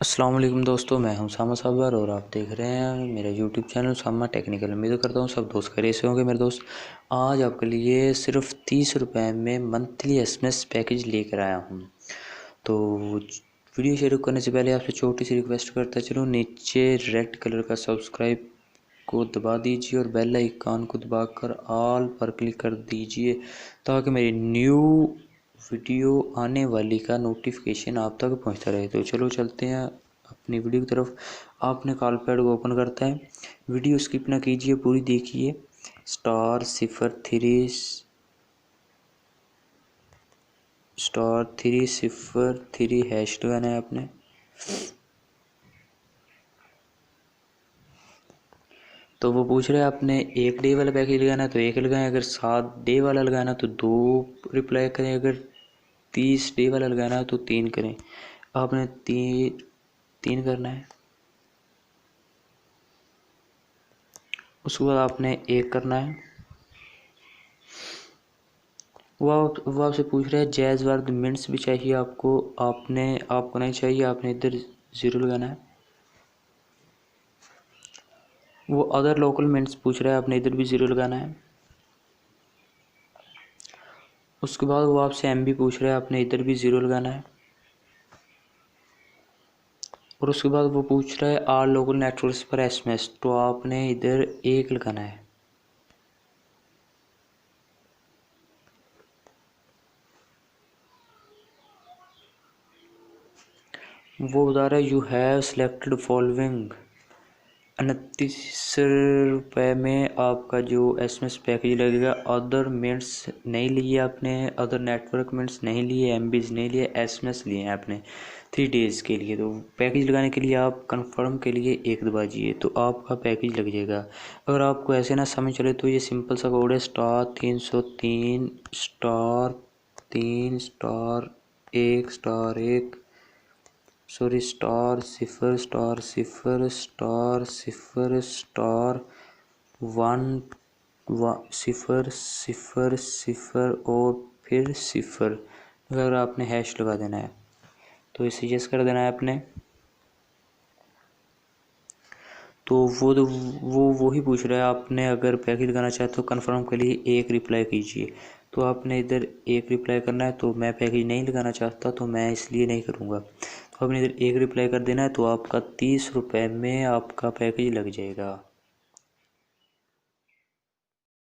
अस्सलाम वालेकुम दोस्तों, मैं हूं सामा साबर और आप देख रहे हैं मेरा यूट्यूब चैनल सामा टेक्निकल। उम्मीद करता हूं सब दोस्त खैरियत से होंगे। मेरे दोस्त, आज आपके लिए सिर्फ 30 रुपये में मंथली एसएमएस पैकेज लेकर आया हूं। तो वीडियो शुरू करने से पहले आपसे छोटी सी रिक्वेस्ट करता चलूँ, नीचे रेड कलर का सब्सक्राइब को दबा दीजिए और बेल आइकन को दबाकर ऑल पर क्लिक कर दीजिए ताकि मेरी न्यू वीडियो आने वाली का नोटिफिकेशन आप तक पहुंचता रहे। तो चलो चलते हैं अपनी वीडियो की तरफ। आपने कॉल पैड को ओपन करता है, वीडियो स्किप ना कीजिए, पूरी देखिए। *303 हैश लगाना है आपने। तो वो पूछ रहे हैं आपने 1 डे वाला पैकेज लगाना है तो 1 लगाएं, अगर 7 डे वाला लगाना तो 2 रिप्लाई करें, अगर 30 डे वाला लगाना है तो 3 करें। आपने तीन करना है। उसके बाद आपने 1 करना है। वो आपसे पूछ रहा है जैज़ वर्द मिनट्स भी चाहिए आपको, आपको नहीं चाहिए, आपने इधर 0 लगाना है। वो अदर लोकल मिनट्स पूछ रहा है, आपने इधर भी 0 लगाना है। उसके बाद वो आपसे MB पूछ रहा है, आपने इधर भी 0 लगाना है। और उसके बाद वो पूछ रहा है आल लोकल नेटवर्क्स पर SMS, तो आपने इधर 1 लगाना है। वो बता रहा है यू हैव सेलेक्टेड फॉलोइंग। 29 रुपये में आपका जो SMS पैकेज लगेगा। अदर मिनट्स नहीं लिए आपने, अदर नेटवर्क मिनट्स नहीं लिए, MBs नहीं लिए, SMS लिए हैं आपने 3 डेज़ के लिए। तो पैकेज लगाने के लिए आप कंफर्म के लिए 1 दबाइए तो आपका पैकेज लग जाएगा। अगर आपको ऐसे ना समझ चले तो ये सिंपल सा कोड है *303 *3 *1 *0*0*1 और फिर 0 अगर आपने हैश लगा देना है तो इसे यस कर देना है आपने। तो वो ही पूछ रहा है आपने अगर पैकेज लगाना चाहते हो कंफर्म के लिए 1 रिप्लाई कीजिए। तो आपने इधर 1 रिप्लाई करना है। तो मैं पैकेज नहीं लगाना चाहता तो मैं इसलिए नहीं करूँगा। तो आपने इधर 1 रिप्लाई कर देना है तो आपका 30 रुपये में आपका पैकेज लग जाएगा।